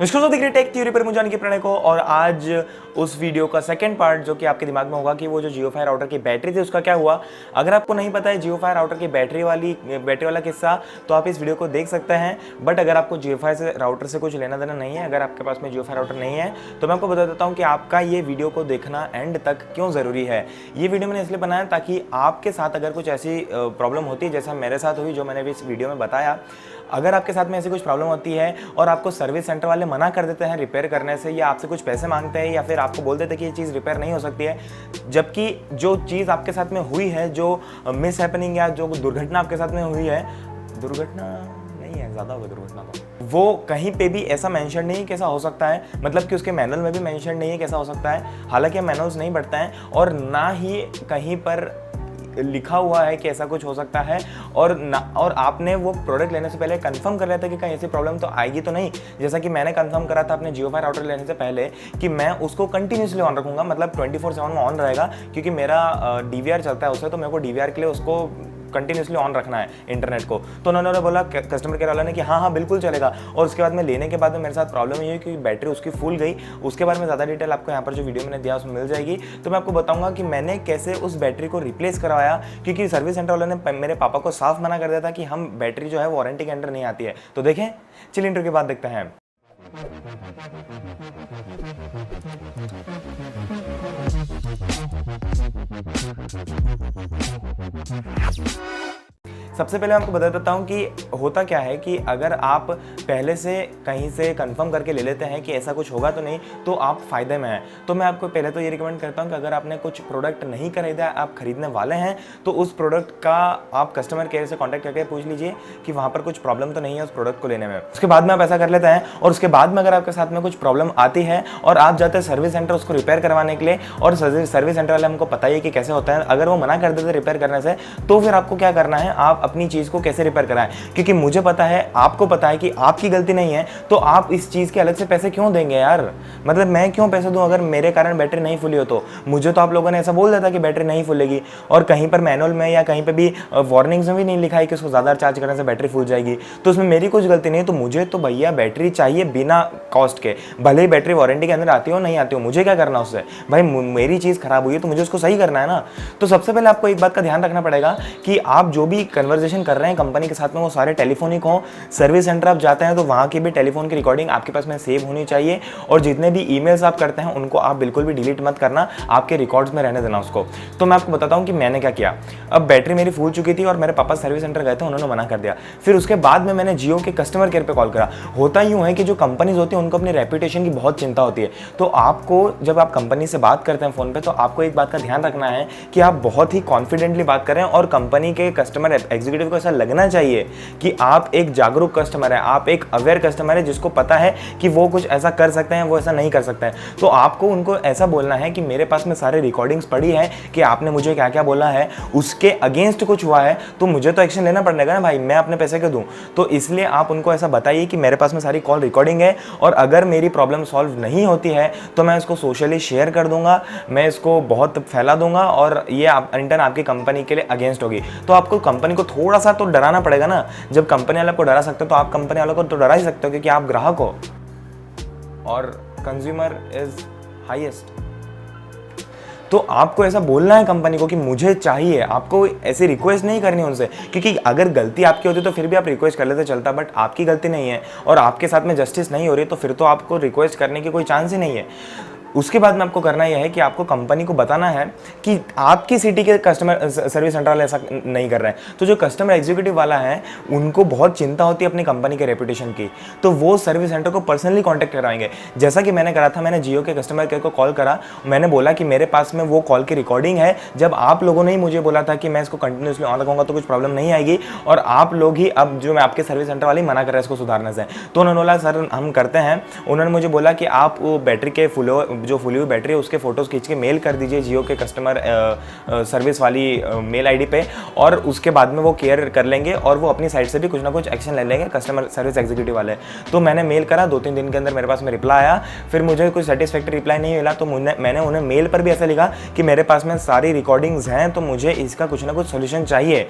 नमस्कार दोस्तों, take theory पर मुझे जानने के प्रणय को। और आज उस वीडियो का सेकंड पार्ट जो कि आपके दिमाग में होगा कि वो जो JioFi राउटर की बैटरी थी उसका क्या हुआ। अगर आपको नहीं पता है JioFi राउटर की बैटरी वाला किस्सा तो आप इस वीडियो को देख सकते हैं। बट अगर आपको JioFi से राउटर से कुछ लेना देना नहीं है, अगर आपके पास में JioFi राउटर नहीं है, तो मैं आपको बता देता हूँ कि आपका ये वीडियो को देखना एंड तक क्यों ज़रूरी है। ये वीडियो मैंने इसलिए बनाया ताकि आपके साथ अगर कुछ ऐसी प्रॉब्लम होती है जैसा मेरे साथ हुई, जो मैंने भी इस वीडियो में बताया, अगर आपके साथ में ऐसी कुछ प्रॉब्लम होती है और आपको सर्विस सेंटर वाले मना कर देते हैं रिपेयर करने से, या आपसे कुछ पैसे मांगते हैं, या फिर आपको बोल देते हैं कि ये चीज़ रिपेयर नहीं हो सकती है, जबकि जो चीज़ आपके साथ में हुई है, जो मिस हैपनिंग या जो दुर्घटना आपके साथ में हुई है, दुर्घटना नहीं है, ज़्यादा होगा दुर्घटना तो, वो कहीं पे भी ऐसा मेंशन नहीं कैसा हो सकता है, मतलब कि उसके मैनुअल में भी मेंशन नहीं है कैसा हो सकता है। हालांकि मैनुअल्स नहीं बढ़ता है और ना ही कहीं पर लिखा हुआ है कि ऐसा कुछ हो सकता है, और आपने वो प्रोडक्ट लेने से पहले कंफर्म कर लिया था कि कहीं ऐसी प्रॉब्लम तो आएगी तो नहीं। जैसा कि मैंने कंफर्म करा था अपने JioFi राउटर लेने से पहले कि मैं उसको कंटिन्यूसली ऑन रखूंगा, मतलब 24/7 में ऑन रहेगा, क्योंकि मेरा DVR चलता है उससे, तो मेरे को DVR के लिए उसको कंटिन्यूसली ऑन रखना है इंटरनेट को। तो उन्होंने बोला, कस्टमर केयर वाला ने, कि हाँ बिल्कुल चलेगा। और उसके बाद में लेने के बाद में मेरे साथ प्रॉब्लम ये हुई कि बैटरी उसकी फूल गई। उसके बारे में ज़्यादा डिटेल आपको यहाँ पर जो वीडियो मैंने दिया उसमें मिल जाएगी। तो मैं आपको बताऊंगा कि मैंने कैसे उस बैटरी को रिप्लेस करवाया, क्योंकि सर्विस सेंटर वाले ने मेरे पापा को साफ मना कर दिया था कि हम बैटरी जो है वारंटी के अंडर नहीं आती है। तो देखें, चलिए इंट्रो के बाद देखते हैं। सबसे पहले आपको बता देता हूँ कि होता क्या है कि अगर आप पहले से कहीं से कंफर्म करके ले लेते हैं कि ऐसा कुछ होगा तो नहीं, तो आप फ़ायदे में हैं। तो मैं आपको पहले तो ये रिकमेंड करता हूँ कि अगर आपने कुछ प्रोडक्ट नहीं खरीदा, आप खरीदने वाले हैं, तो उस प्रोडक्ट का आप कस्टमर केयर से कॉन्टैक्ट करके पूछ लीजिए कि वहाँ पर कुछ प्रॉब्लम तो नहीं है उस प्रोडक्ट को लेने में। उसके बाद में आप ऐसा कर लेते हैं, और उसके बाद में अगर आपके साथ में कुछ प्रॉब्लम आती है और आप जाते हैं सर्विस सेंटर उसको रिपेयर करवाने के लिए, और सर्विस सेंटर वाले हमको पता ही है कि कैसे होता है, अगर वो मना कर देते रिपेयर करने से, तो फिर आपको क्या करना है, आप अपनी चीज़ को कैसे रिपेयर कराएं। क्योंकि मुझे पता है, आपको पता है कि आपकी गलती नहीं है, तो आप इस चीज़ के अलग से पैसे क्यों देंगे यार। मतलब मैं क्यों पैसे दूं अगर मेरे कारण बैटरी नहीं फुली हो तो। मुझे तो आप लोगों ने ऐसा बोल दिया था कि बैटरी नहीं फूलेगी, और कहीं पर मैनुअल में या कहीं पर भी वार्निंग्स में भी नहीं लिखा है कि उसको ज़्यादा चार्ज करने से बैटरी फूल जाएगी। तो उसमें मेरी कुछ गलती नहीं है, तो मुझे तो भैया बैटरी चाहिए बिना कॉस्ट के, भले ही बैटरी वारंटी के अंदर आती हो नहीं आती हो, मुझे क्या करना उससे। भाई मेरी चीज़ खराब हुई है तो मुझे उसको सही करना है ना। तो सबसे पहले आपको एक बात का ध्यान रखना पड़ेगा कि आप जो भी कन्वर्सेशन कर रहे हैं कंपनी के साथ में, वो सारे टेलीफोनिक हो। सर्विस सेंटर आप जाते हैं तो वहाँ की भी टेलीफोन की रिकॉर्डिंग आपके पास में सेव होनी चाहिए, और जितने भी ईमेल्स आप करते हैं उनको आप बिल्कुल भी डिलीट मत करना, आपके रिकॉर्ड्स में रहने देना उसको। तो मैं आपको बताता हूँ कि मैंने क्या किया। अब बैटरी मेरी फूल चुकी थी और मेरे पापा सर्विस सेंटर गए थे, उन्होंने मना कर दिया। फिर उसके बाद में मैंने जियो के कस्टमर केयर पे कॉल करा। होता यूँ है कि जो कंपनीज होती है उनको अपनी रेपुटेशन की बहुत चिंता होती है, तो आपको जब आप कंपनी से बात करते हैं फ़ोन पे, तो आपको एक बात का ध्यान रखना है कि आप बहुत ही कॉन्फिडेंटली बात करें, और कंपनी के कस्टमर एग्जीक्यूटिव को ऐसा लगना चाहिए कि आप एक जागरूक कस्टमर है, आप एक अवेयर कस्टमर है जिसको पता है कि वो कुछ ऐसा कर सकते हैं, वो ऐसा नहीं कर सकते हैं। तो आपको उनको ऐसा बोलना है कि मेरे पास में सारे रिकॉर्डिंग्स पड़ी है कि आपने मुझे क्या क्या बोला है, उसके अगेंस्ट कुछ हुआ है तो मुझे तो एक्शन लेना पड़ेगा ना भाई, मैं अपने पैसे क्यों दूं। तो इसलिए आप उनको ऐसा बताइए कि मेरे पास में सारी कॉल रिकॉर्डिंग है, और अगर मेरी प्रॉब्लम सॉल्व नहीं होती है तो मैं इसको सोशली शेयर कर दूंगा, मैं इसको बहुत फैला दूंगा, और ये इंटर्न आपकी कंपनी के लिए अगेंस्ट होगी। तो आपको कंपनी को थोड़ा सा तो डराना पड़ेगा ना। जब कंपनी वाले को डरा सकते हो तो आप कंपनी वालों को तो डरा ही सकते हो, क्योंकि आप ग्राहक हो और कंज्यूमर इज हाईएस्ट। तो आपको ऐसा बोलना है कंपनी को कि मुझे चाहिए। आपको ऐसी रिक्वेस्ट नहीं करनी उनसे, क्योंकि अगर गलती आपकी होती तो फिर भी आप रिक्वेस्ट कर लेते चलता, बट आपकी गलती नहीं है और आपके साथ में जस्टिस नहीं हो रही, तो फिर तो आपको रिक्वेस्ट करने की कोई चांस ही नहीं है। उसके बाद में आपको करना यह है कि आपको कंपनी को बताना है कि आपकी सिटी के कस्टमर सर्विस सेंटर वाले ऐसा नहीं कर रहे हैं। तो जो कस्टमर एग्जीक्यूटिव वाला है उनको बहुत चिंता होती है अपनी कंपनी के रेपुटेशन की, तो वो सर्विस सेंटर को पर्सनली कांटेक्ट कराएंगे। जैसा कि मैंने करा था, मैंने जियो के कस्टमर केयर को कॉल करा, मैंने बोला कि मेरे पास में वो कॉल की रिकॉर्डिंग है, जब आप लोगों ने ही मुझे बोला था कि मैं इसको कंटिन्यूसली ऑन रखूंगा तो कुछ प्रॉब्लम नहीं आएगी, और आप लोग ही अब जो मैं आपके सर्विस सेंटर वाले मना कर रहे हैं इसको सुधारने से। तो उन्होंने बोला सर हम करते हैं। उन्होंने मुझे बोला कि आप वो बैटरी के जो फुली हुई बैटरी उसके फोटोज खींच के मेल कर दीजिए जियो के कस्टमर सर्विस वाली मेल आईडी पे, और उसके बाद में वो केयर कर लेंगे और वो अपनी साइड से भी कुछ ना कुछ एक्शन ले लेंगे कस्टमर सर्विस एग्जीक्यूटिव वाले। तो मैंने मेल करा, 2-3 दिन के अंदर मेरे पास में रिप्लाई आया। फिर मुझे कोई सेटिस्फैक्टरी रिप्लाई नहीं मिला, तो मैंने उन्हें मेल पर भी ऐसा लिखा कि मेरे पास में सारी रिकॉर्डिंग्स हैं, तो मुझे इसका कुछ ना कुछ सोल्यूशन चाहिए।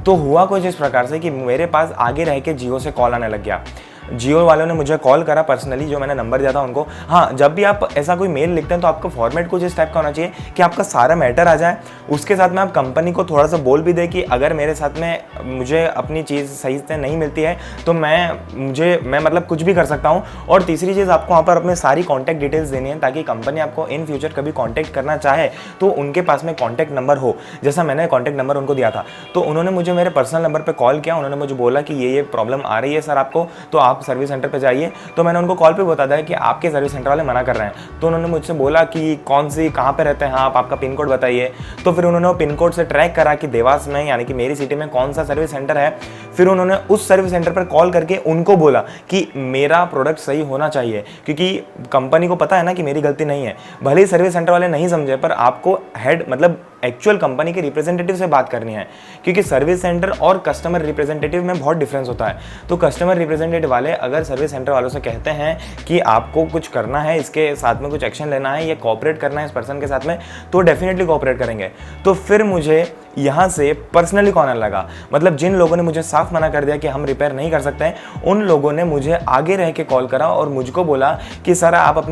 तो हुआ कुछ इस प्रकार से कि मेरे पास आगे रह के जियो से कॉल आने लग गया। जियो वालों ने मुझे कॉल करा पर्सनली, जो मैंने नंबर दिया था उनको। हाँ, जब भी आप ऐसा कोई मेल लिखते हैं तो आपका फॉर्मेट कुछ इस टाइप का होना चाहिए कि आपका सारा मैटर आ जाए, उसके साथ में आप कंपनी को थोड़ा सा बोल भी दे कि अगर मेरे साथ में मुझे अपनी चीज़ सही से नहीं मिलती है तो मैं मतलब कुछ भी कर सकता हूँ। और तीसरी चीज़, आपको वहाँ पर अपने सारी कॉन्टैक्ट डिटेल्स देनी है ताकि कंपनी आपको इन फ्यूचर कभी कॉन्टैक्ट करना चाहे तो उनके पास में कॉन्टैक्ट नंबर हो। जैसा मैंने कॉन्टैक्ट नंबर उनको दिया था, तो उन्होंने मुझे मेरे पर्सनल नंबर पर कॉल किया। उन्होंने मुझे बोला कि ये प्रॉब्लम आ रही है सर आपको, तो आप सर्विस सेंटर पर जाइए। तो मैंने उनको कॉल पर बता दिया कि आपके सर्विस सेंटर वाले मना कर रहे हैं। तो उन्होंने मुझसे बोला कि कौन सी, कहाँ पे रहते हैं आप, आपका पिन कोड बताइए। तो फिर उन्होंने पिन कोड से ट्रैक करा कि देवास में, यानी कि मेरी सिटी में कौन सा सर्विस सेंटर है। फिर उन्होंने उस सर्विस सेंटर पर कॉल करके उनको बोला कि मेरा प्रोडक्ट सही होना चाहिए, क्योंकि कंपनी को पता है ना कि मेरी गलती नहीं है। भले ही सर्विस सेंटर वाले नहीं समझे, पर आपको हेड मतलब एक्चुअल कंपनी के रिप्रेजेंटेटिव से बात करनी है, क्योंकि सर्विस सेंटर और कस्टमर रिप्रेजेंटेटिव में बहुत डिफरेंस होता है। तो कस्टमर रिप्रेजेंटेटिव वाले अगर सर्विस सेंटर वालों से कहते हैं कि आपको कुछ करना है, इसके साथ में कुछ एक्शन लेना है या कोऑपरेट करना है इस पर्सन के साथ में, तो डेफिनेटली कोऑपरेट करेंगे। तो फिर मुझे यहाँ से पर्सनली कॉल आने लगा। मतलब जिन लोगों ने मुझे साफ मना कर दिया कि हम रिपेयर नहीं कर सकते हैं, उन लोगों ने मुझे आगे रह के कॉल करा और मुझको बोला कि सर आप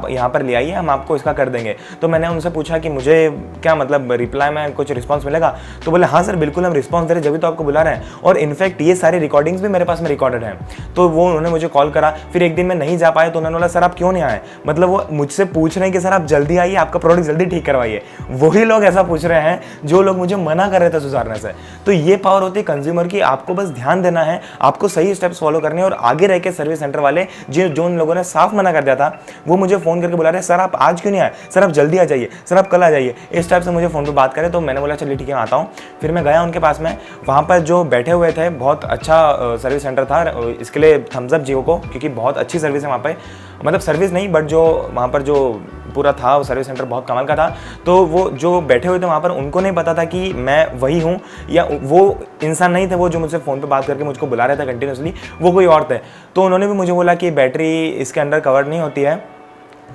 यहाँ पर ले आइए, हम आपको इसका कर देंगे। तो मैंने उनसे पूछा कि मुझे क्या मतलब रिप्लाई में कुछ रिस्पांस मिलेगा? तो बोले हाँ सर बिल्कुल हम रिस्पांस दे रहे, जब तो आपको बुला रहे हैं, और इनफैक्ट ये सारी रिकॉर्डिंग्स भी मेरे पास में रिकॉर्डेड हैं। तो वो उन्होंने मुझे कॉल करा। फिर एक दिन मैं नहीं जा पाया तो उन्होंने बोला सर आप क्यों नहीं आए? मतलब वो मुझसे पूछ रहे हैं कि सर आप जल्दी आइए, आपका प्रोडक्ट जल्दी ठीक करवाइए। वही लोग ऐसा पूछ रहे हैं जो लोग मुझे मना कर रहे थे सुधारने से। तो ये पावर होती है कंज्यूमर की, आपको बस ध्यान देना है, आपको सही स्टेप्स फॉलो करने हैं। और आगे रह के सर्विस सेंटर वाले जो उन लोगों ने साफ मना कर दिया था, वो मुझे फोन करके बुला रहे हैं सर आप आज क्यों नहीं आए, सर आप जल्दी आ जाइए, सर आप कल आ जाइए, इस टाइप से मुझे फोन पे बात करें। तो मैंने बोला चलिए ठीक है आता हूँ। फिर मैं गया उनके पास में, वहाँ पर जो बैठे हुए थे, बहुत अच्छा सर्विस सेंटर था। इसके लिए थम्स अप जियो को, क्योंकि बहुत अच्छी सर्विस है वहाँ पे, मतलब सर्विस नहीं बट जो वहाँ पर जो पूरा था वो सर्विस सेंटर बहुत कमाल का था। तो वो जो बैठे हुए थे वहाँ पर, उनको नहीं पता था कि मैं वही हूँ, या वो इंसान नहीं थे वो जो मुझसे फ़ोन पे बात करके मुझको बुला रहे थे कंटिन्यूसली, वो कोई और थे। तो उन्होंने भी मुझे बोला कि बैटरी इसके अंदर कवर नहीं होती है।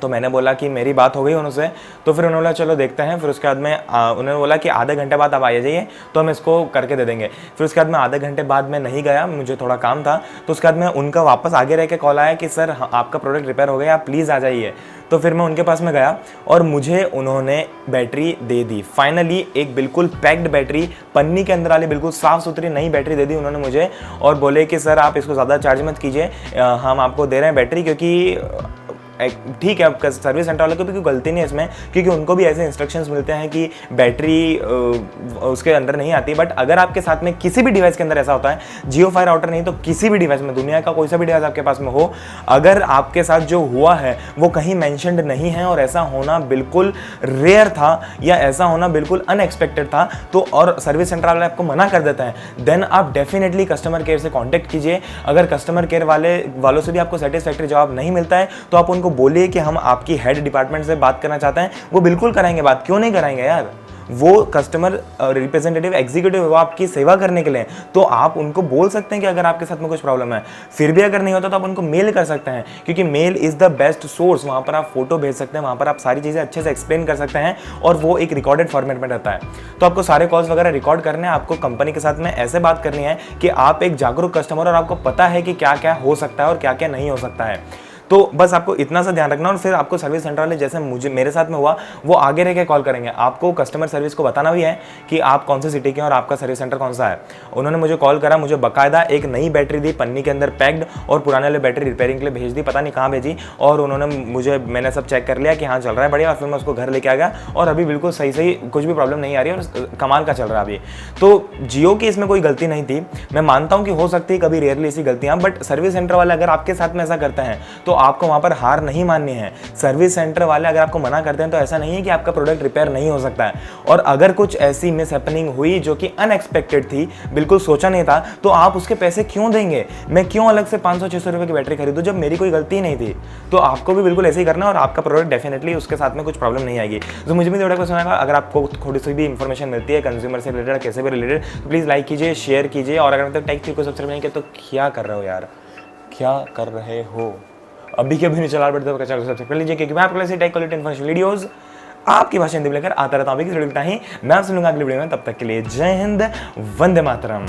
तो मैंने बोला कि मेरी बात हो गई उनसे। तो फिर उन्होंने बोला चलो देखते हैं। फिर उसके बाद में उन्होंने बोला कि आधे घंटे बाद आप आ जाइए तो हम इसको करके दे देंगे। फिर उसके बाद में आधे घंटे बाद मैं नहीं गया, मुझे थोड़ा काम था। तो उसके बाद में उनका वापस आगे रह के कॉल आया कि सर आपका प्रोडक्ट रिपेयर हो गया, आप प्लीज़ आ जाइए। तो फिर मैं उनके पास में गया और मुझे उन्होंने बैटरी दे दी। फाइनली एक बिल्कुल पैक्ड बैटरी, पन्नी के अंदर वाली बिल्कुल साफ़ सुथरी नई बैटरी दे दी उन्होंने मुझे, और बोले कि सर आप इसको ज़्यादा चार्ज मत कीजिए, हम आपको दे रहे हैं बैटरी, क्योंकि ठीक है आपका सर्विस सेंटर वाले को भी कोई गलती नहीं है इसमें, क्योंकि उनको भी ऐसे इंस्ट्रक्शंस मिलते हैं कि बैटरी उसके अंदर नहीं आती। बट अगर आपके साथ में किसी भी डिवाइस के अंदर ऐसा होता है, जियो फायर राउटर नहीं तो किसी भी डिवाइस में, दुनिया का कोई सा भी डिवाइस आपके पास में हो, अगर आपके साथ जो हुआ है वो कहीं मैंशनड नहीं है और ऐसा होना बिल्कुल रेयर था या ऐसा होना बिल्कुल अनएक्सपेक्टेड था, तो और सर्विस सेंटर वाले आपको मना कर देते हैं, देन आप डेफिनेटली कस्टमर केयर से कॉन्टैक्ट कीजिए। अगर कस्टमर केयर वालों से भी आपको सेटिस्फैक्ट्री जवाब नहीं मिलता है तो आप उनको बोलिए कि हम आपकी हेड डिपार्टमेंट से बात करना चाहते हैं। वो बिल्कुल कराएंगे बात, क्यों नहीं कराएंगे यार, वो कस्टमर रिप्रेजेंटेटिव एग्जीक्यूटिव वो आपकी सेवा करने के लिए। तो आप उनको बोल सकते हैं कि अगर आपके साथ में कुछ प्रॉब्लम है, फिर भी अगर नहीं होता तो आप उनको मेल कर सकते हैं, क्योंकि mail is the best source. वहाँ पर आप फोटो भेज सकते हैं, वहाँ पर आप सारी चीज़ें अच्छे से एक्सप्लेन कर सकते हैं और वो एक रिकॉर्डेड फॉर्मेट में रहता है। तो आपको सारे कॉल्स वगैरह रिकॉर्ड करने हैं, आपको कंपनी के साथ में ऐसे बात करनी है कि आप एक जागरूक कस्टमर और आपको पता है कि क्या क्या हो सकता है और क्या क्या नहीं हो सकता है। तो बस आपको इतना सा ध्यान रखना। और फिर आपको सर्विस सेंटर वाले, जैसे मेरे साथ में हुआ, वो आगे रह के कॉल करेंगे। आपको कस्टमर सर्विस को बताना भी है कि आप कौन सी सिटी के हैं और आपका सर्विस सेंटर कौन सा है। उन्होंने मुझे कॉल करा, मुझे बाकायदा एक नई बैटरी दी, पन्नी के अंदर पैक्ड, और पुराने वाली बैटरी रिपेयरिंग के लिए भेज दी, पता नहीं कहाँ भेजी। और उन्होंने मैंने सब चेक कर लिया कि हाँ चल रहा है बढ़िया, और फिर मैं उसको घर लेके आ गया और अभी बिल्कुल सही कुछ भी प्रॉब्लम नहीं आ रही है और कमाल का चल रहा है अभी। तो जियो की इसमें कोई गलती नहीं थी। मैं मानता हूँ कि हो सकती है कभी रेयरली ऐसी गलतियाँ, बट सर्विस सेंटर वाले अगर आपके साथ में ऐसा करते हैं तो आपको वहाँ पर हार नहीं माननी है। सर्विस सेंटर वाले अगर आपको मना करते हैं तो ऐसा नहीं है कि आपका प्रोडक्ट रिपेयर नहीं हो सकता है। और अगर कुछ ऐसी मिस हैपनिंग हुई जो कि अनएक्सपेक्टेड थी, बिल्कुल सोचा नहीं था, तो आप उसके पैसे क्यों देंगे? मैं क्यों अलग से 500-600 रुपए की बैटरी खरीदूं जब मेरी कोई गलती नहीं थी? तो आपको भी बिल्कुल ऐसे ही करना है और आपका प्रोडक्ट डेफिनेटली उसके साथ में कुछ प्रॉब्लम नहीं आएगी। तो मुझे भी थोड़ा कुछ सुनाएगा। अगर आपको थोड़ी सी भी इंफॉर्मेशन मिलती है कंज्यूमर से रिलेटेड, कैसे भी रिलेटेड, तो प्लीज़ लाइक कीजिए, शेयर कीजिए। और अगर मतलब टेक को सब्सक्राइब नहीं किया तो क्या कर रहे हो यार, क्या कर रहे हो? अभी के भी नहीं चला बैठते तो चैनल सब्सक्राइब कर लीजिए, क्योंकि मैं आपको ऐसे टेक क्वालिटी इन्फॉर्मेशन वीडियोस आपकी भाषा हिंदी में लेकर आता रहता हूँ। अभी की वीडियो इतना ही, मैं आपसे मिलूंगा अगली वीडियो में। तब तक के लिए जय हिंद, वंदे मातरम।